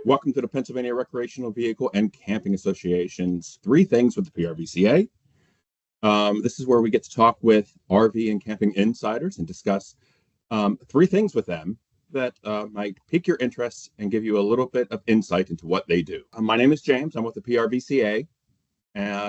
Welcome to the Pennsylvania Recreational Vehicle and Camping Association's Three Things with the PRVCA. This is where we get to talk with RV and camping insiders and discuss three things with them that might pique your interest and give you a little bit of insight into what they do. My name is James. I'm with the PRVCA.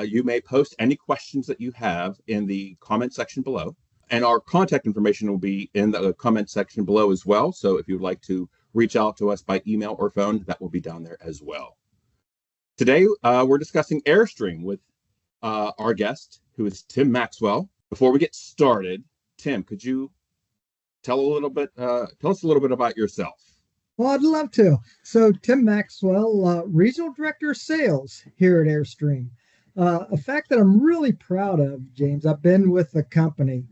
You may post any questions that you have in the comment section below. And our contact information will be in the comment section below as well. So if you'd like to reach out to us by email or phone, that will be down there as well. Today, we're discussing Airstream with our guest, who is Tim Maxwell. Before we get started, Tim, could you tell us a little bit about yourself? Well, I'd love to. So Tim Maxwell, Regional Director of Sales here at Airstream. A fact that I'm really proud of, James, I've been with the company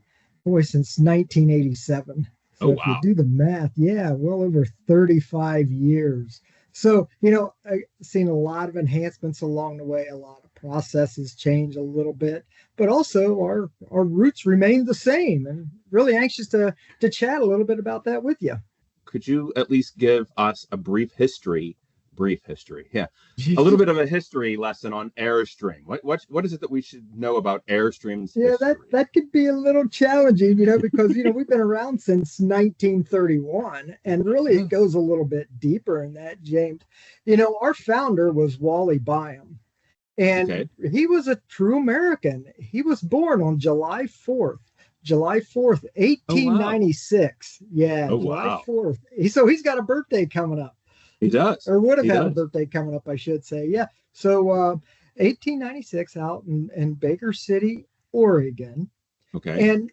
since 1987. So if you do the math, well over 35 years. So, I've seen a lot of enhancements along the way. A lot of processes change a little bit, but also our roots remain the same, and really anxious to chat a little bit about that with you. Could you at least give us a brief history? A little bit of a history lesson on Airstream. What is it that we should know about Airstream's history? that could be a little challenging, because we've been around since 1931, and really it goes a little bit deeper in that, James. Our founder was Wally Byam, and he was a true American. He was born on July 4th, 1896. July 4th. So he's got a birthday coming up. He does. Or would have had a birthday coming up, I should say. Yeah. So 1896 out in Baker City, Oregon. Okay. And,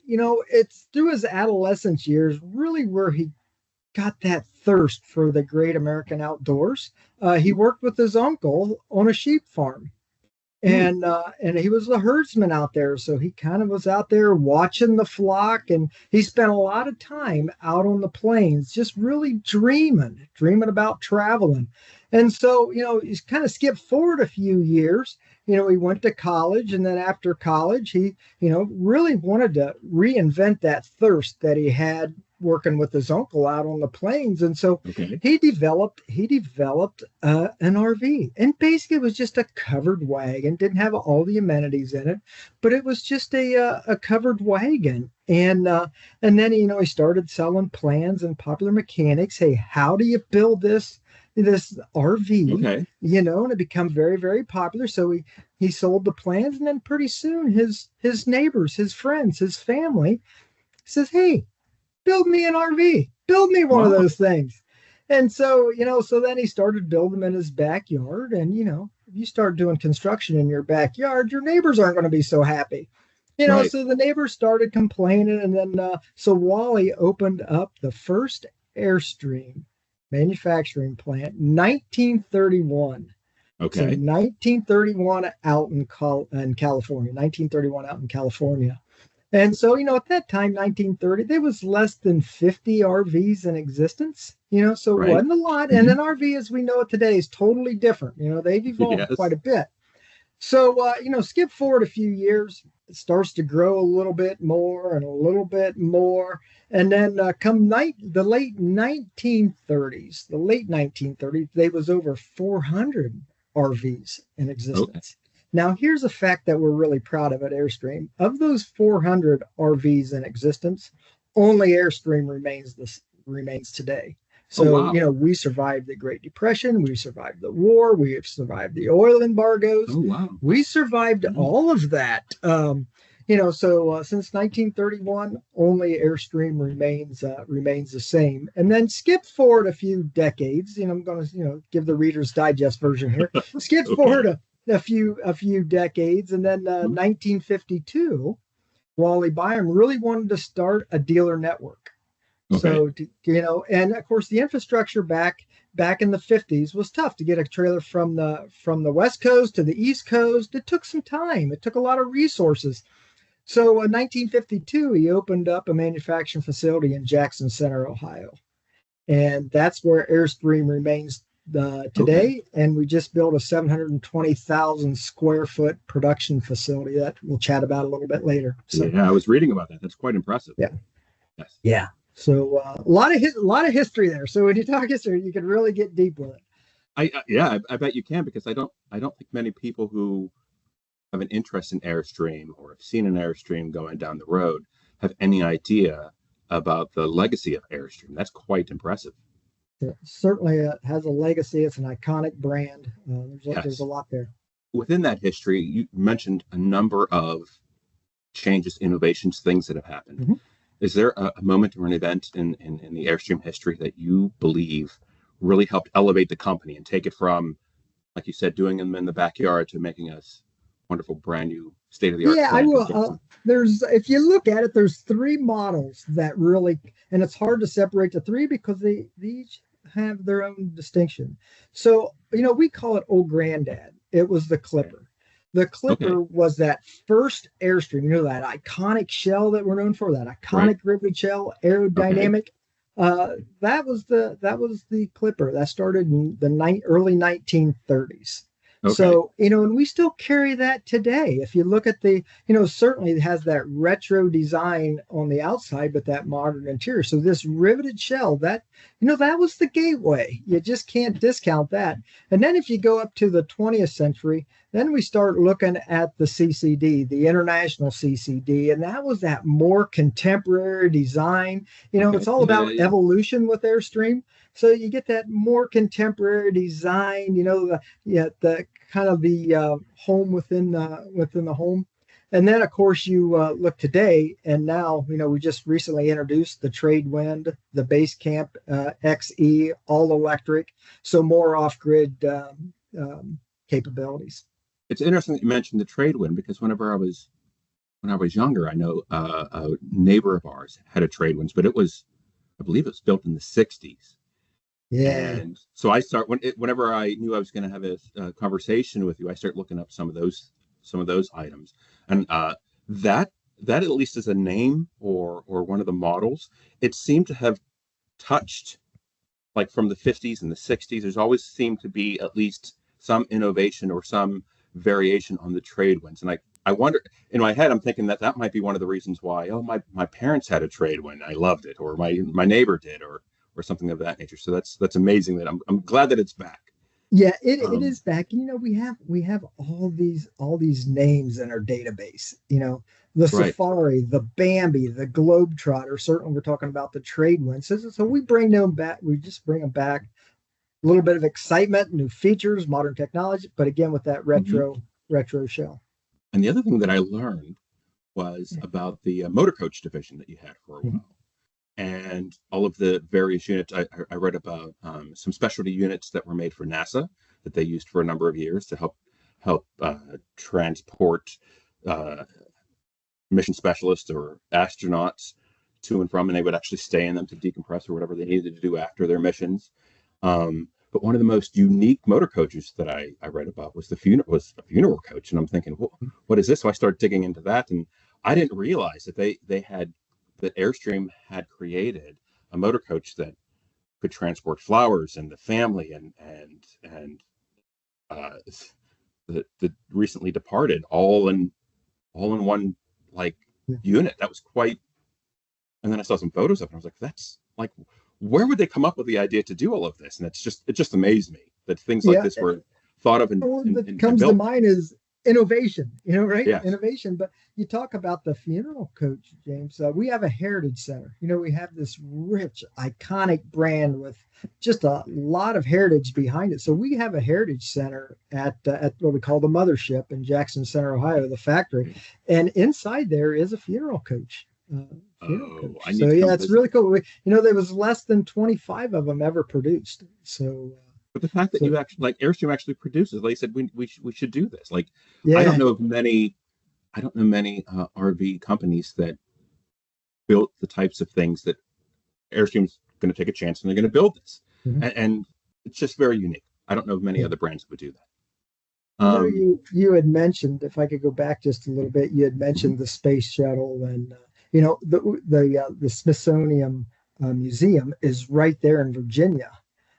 it's through his adolescence years really where he got that thirst for the great American outdoors. He worked with his uncle on a sheep farm. And he was a herdsman out there. So he kind of was out there watching the flock, and he spent a lot of time out on the plains, just really dreaming about traveling. And so, he's kind of skipped forward a few years. He went to college, and then after college, he, really wanted to reinvent that thirst that he had working with his uncle out on the plains. And so he developed an RV, and basically it was just a covered wagon, didn't have all the amenities in it, but it was just a covered wagon. And then, he started selling plans and Popular Mechanics. Hey, how do you build this RV? And it became very, very popular. So he sold the plans, and then pretty soon his neighbors, his friends, his family says, hey, build me an RV, build me one of those things. And so, so then he started building them in his backyard. And, if you start doing construction in your backyard, your neighbors aren't going to be so happy. So the neighbors started complaining. And then, so Wally opened up the first Airstream manufacturing plant, 1931. Okay. So 1931 out in California, 1931 out in California. And so, at that time, 1930, there was less than 50 RVs in existence, so it wasn't a lot. And an RV as we know it today is totally different. They've evolved quite a bit. So, skip forward a few years, it starts to grow a little bit more and a little bit more. And then come the late 1930s, there was over 400 RVs in existence. Now, here's a fact that we're really proud of at Airstream. Of those 400 RVs in existence, only Airstream remains today. So, we survived the Great Depression. We survived the war. We have survived the oil embargoes. We survived all of that. Since 1931, only Airstream remains the same. And then skip forward a few decades. I'm going to, give the Reader's Digest version here. Skip forward a few decades, and then 1952, Wally Byam really wanted to start a dealer network. So and of course the infrastructure back in the 50s was tough to get a trailer from the West Coast to the East Coast. It took some time. It took a lot of resources. So in 1952, he opened up a manufacturing facility in Jackson Center, Ohio, and that's where Airstream remains today. And we just built a 720,000 square foot production facility that we'll chat about a little bit later. So, I was reading about that. That's quite impressive. Yeah. So a lot of history there. So when you talk history, you can really get deep with it. I bet you can, because I don't think many people who have an interest in Airstream or have seen an Airstream going down the road have any idea about the legacy of Airstream. That's quite impressive. Certainly has a legacy. It's an iconic brand. There's a Yes. lot there. Within that history, you mentioned a number of changes, innovations, things that have happened. Mhm. Is there a moment or an event in the Airstream history that you believe really helped elevate the company and take it from, like you said, doing them in the backyard to making a wonderful, brand new, state of the art Yeah, I plant will. in Jackson? There's, if you look at it, there's three models that really, and it's hard to separate the three because they each have their own distinction. So, we call it Old Granddad. It was the Clipper. The Okay, Clipper was that first Airstream, that iconic shell that we're known for, that right. iconic riveted shell, Okay, aerodynamic. That was the Clipper. That started in the early 1930s. okay, So, and we still carry that today. If you look at certainly it has that retro design on the outside, but that modern interior. So this riveted shell, that was the gateway. You just can't discount that. And then if you go up to the 20th century, then we start looking at the CCD, the International CCD, and that was that more contemporary design. okay. It's all Yeah, yeah, about yeah. evolution with Airstream. So you get that more contemporary design, the kind of the home within the home. And then, of course, you look today, and now we just recently introduced the Tradewind, the Basecamp XE, all electric, so more off-grid capabilities. It's interesting that you mentioned the trade wind, because when I was younger, I know a neighbor of ours had a trade winds, but I believe it was built in the '60s. Yeah, And so whenever I knew I was going to have a conversation with you, I started looking up some of those items, and that at least as a name or one of the models, it seemed to have touched, like, from the '50s and the '60s. There's always seemed to be at least some innovation or some variation on the trade winds, and I wonder, in my head I'm thinking that that might be one of the reasons why, oh, my parents had a trade wind, I loved it, or my neighbor did, or something of that nature. So that's amazing. That I'm glad that it's back. yeah, it Um, is back. We have all these names in our database. The right. Safari, the Bambi, the Globetrotter. Certainly, we're talking about the trade winds. So we bring them back. We just bring them back. A little bit of excitement, new features, modern technology, but again with that Mhm. retro shell. And the other thing that I learned was about the motor coach division that you had for a Mhm. while, and all of the various units. I read about some specialty units that were made for NASA that they used for a number of years to help transport uh, mission specialists or astronauts to and from, and they would actually stay in them to decompress or whatever they needed to do after their missions. But one of the most unique motor coaches that I read about was a funeral coach, and I'm thinking, well, what is this? So I started digging into that, and I didn't realize that they had that Airstream had created a motor coach that could transport flowers and the family and uh, the recently departed all in one, like, Yeah. unit. That was quite. And then I saw some photos of it. And I was like, that's like, where would they come up with the idea to do all of this? And it just amazed me that things like Yeah, this were thought of and the word and, that and, and comes to built. mind is innovation, right? Yes. Innovation. But you talk about the funeral coach, James. We have a heritage center. We have this rich, iconic brand with just a lot of heritage behind it. So we have a heritage center at what we call the mothership in Jackson Center, Ohio, the factory, and inside there is a funeral coach. Uh, Funeral Oh, coach. I So need to yeah, come it's visit. really cool. There was less than 25 of them ever produced. But the fact that So you actually, like, Airstream actually produces, like I said, we should do this. Like, I don't yeah, know of many, I don't know many RV companies that built the types of things that Airstream's going to take a chance and they're going to build this, mhm, and it's just very unique. I don't know of many yeah. other brands that would do that. You had mentioned, if I could go back just a little bit, you had Mhm, mentioned the space shuttle, and the Smithsonian Museum is right there in Virginia,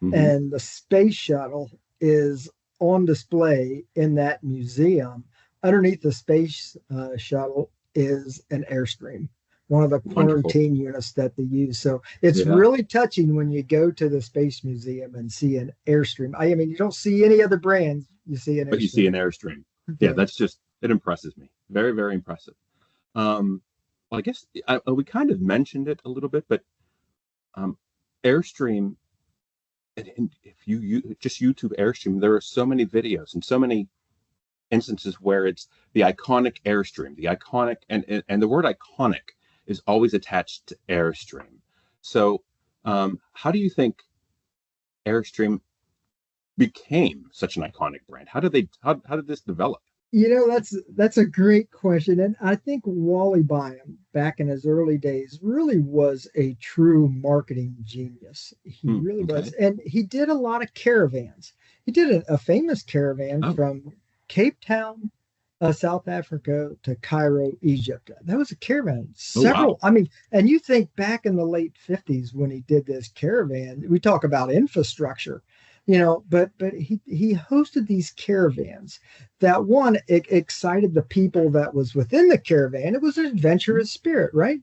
mhm. and the space shuttle is on display in that museum. Underneath the space shuttle is an Airstream. one of the Wonderful. quarantine units that they use. So it's Yeah. really touching when you go to the Space Museum and see an Airstream. I mean, you don't see any other brands, you see an But you see Airstream. an Airstream. Yeah, Yeah. that's just, it impresses me. Very, very impressive. Well, I guess we kind of mentioned it a little bit, but um, Airstream, and if you just YouTube Airstream, there are so many videos and so many instances where it's the iconic Airstream, the iconic, and the word iconic is always attached to Airstream. So, how do you think Airstream became such an iconic brand? How did this develop? That's a great question. And I think Wally Byam, back in his early days, really was a true marketing genius. He really was. Okay. And he did a lot of caravans. He did a famous caravan Oh, from Cape Town, South Africa to Cairo, Egypt. That was a caravan. oh wow. I mean, and you think back in the late 50s when he did this caravan, we talk about infrastructure, but he hosted these caravans that one excited the people that was within the caravan. It was an adventurous spirit, right?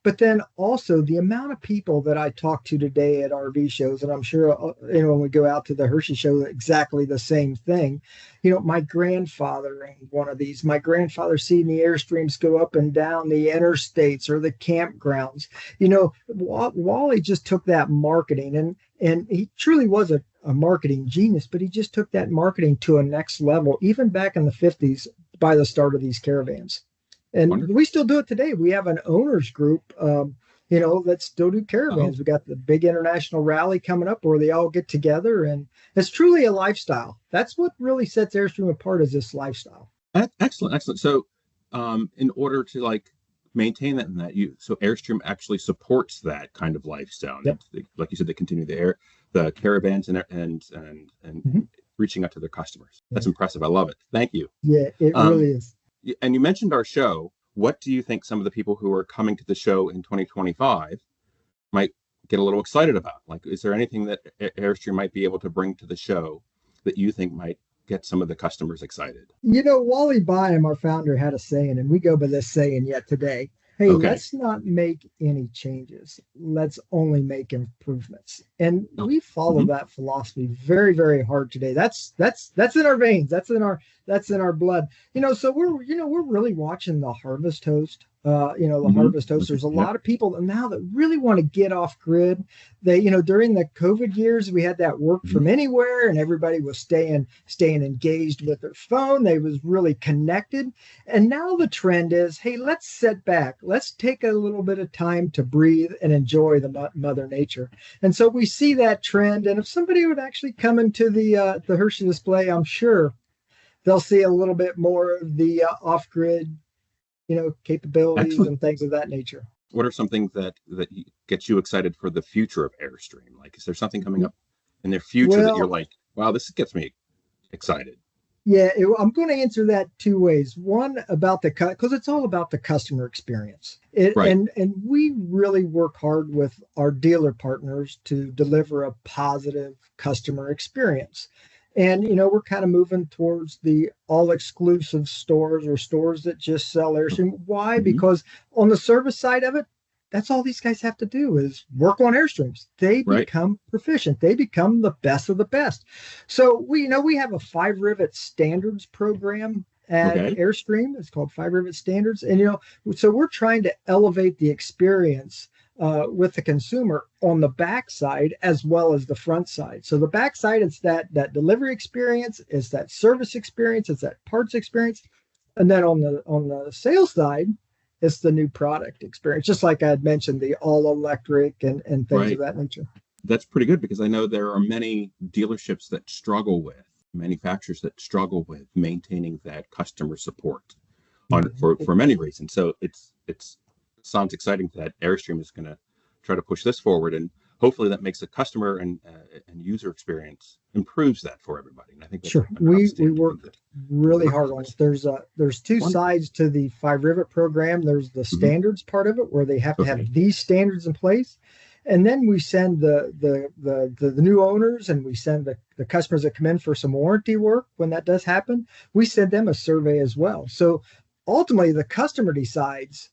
But then also the amount of people that I talk to today at RV shows, and I'm sure when we go out to the Hershey show, exactly the same thing. My grandfather in one of these, my grandfather seeing the Airstreams go up and down the interstates or the campgrounds. Wally just took that marketing, and he truly was a marketing genius, but he just took that marketing to a next level, even back in the 50s by the start of these caravans. And Wonderful. we still do it today. We have an owners group, that still do Oh, caravans. We got the big international rally coming up where they all get together, and it's truly a lifestyle. That's what really sets Airstream apart, is this lifestyle. excellent, excellent. So, in order to like maintain that and that so Airstream actually supports that kind of lifestyle. And Yep. like you said, they continue the caravans Mhm. and reaching out to their customers. Yeah. That's impressive. I love it. Thank you. Yeah, it Um, really is. and you mentioned our show. What do you think some of the people who are coming to the show in 2025 might get a little excited about? Like, is there anything that Airstream might be able to bring to the show that you think might get some of the customers excited? Wally Byam, our founder, had a saying, and we go by this saying yet today. Hey, Okay. let's not make any changes. Let's only make improvements. And Okay. we follow Hmm. that philosophy very, very hard today. That's in our veins. That's in our blood. So we're really watching the harvest host. The Hmm. harvest host. There's a Yep. lot of people now that really want to get off grid. During the COVID years, we had that work Hmm. from anywhere, and everybody was staying engaged with their phone. They was really connected. And now the trend is, hey, let's sit back. Let's take a little bit of time to breathe and enjoy the Mother Nature. And so we see that trend. And if somebody would actually come into the Hershey display, I'm sure they'll see a little bit more of the off-grid, capabilities Excellent. and things of that nature. What are some things that gets you excited for the future of Airstream? Like, is there something coming up in their future that you're Well, like, wow, this gets me excited? yeah, I'm going to answer that two ways. One about because it's all about the customer experience. Right. And we really work hard with our dealer partners to deliver a positive customer experience. And we're kind of moving towards the all exclusive stores or stores that just sell Airstream. Why? Mm-hmm. Because on the service side of it, that's all these guys have to do is work on Airstreams. They Right. become proficient. They become the best of the best. So we have a 5 rivet standards program at Okay. Airstream. It's called 5 rivet standards, and so we're trying to elevate the experience with the consumer on the back side as well as the front side. So the back side, it's that delivery experience, it's that service experience, it's that parts experience, and then on the sales side, it's the new product experience. Just like I had mentioned, the all electric and things of Right. that nature. That's pretty good because I know there are many dealerships that struggle with manufacturers that struggle with maintaining that customer support on for many reasons. So it's sounds exciting that Airstream is going to try to push this forward, and hopefully that makes the customer and user experience improves that for everybody. And I think that's Sure. an We outstanding thing work really work hard on towards. it. There's two Wonderful. sides to the 5 rivet program. There's the Hmm. standards part of it where they have to Okay. have these standards in place. And then we send the new owners, and we send the customers that come in for some warranty work. When that does happen, we send them a survey as well. So ultimately the customer decides,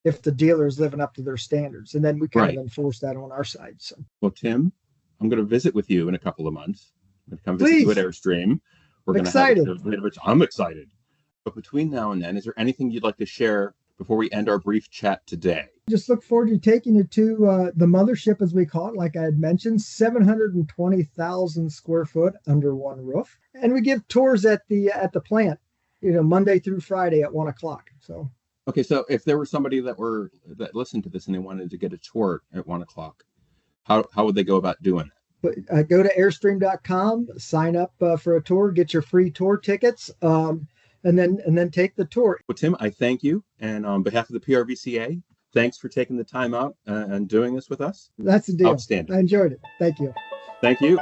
if the dealer is living up to their standards. And then we kind Right. of enforce that on our side. So Well, Tim, I'm going to visit with you in a couple of months. I'm going to come visit you at please, Airstream. We're going to excited. have a bit of it. I'm excited. But between now and then, is there anything you'd like to share before we end our brief chat today? Just look forward to taking you to the mothership, as we call it. Like I had mentioned, 720,000 square foot under one roof, and we give tours at the plant, Monday through Friday at 1:00. So Okay, so if there were somebody that listened to this and they wanted to get a tour at 1:00, how would they go about doing that? but go to airstream.com, sign up for a tour, get your free tour tickets, and then take the tour. Well, Tim, I thank you, and on behalf of the PRVCA, thanks for taking the time out and doing this with us. That's the deal. Outstanding. I enjoyed it. Thank you. Thank you.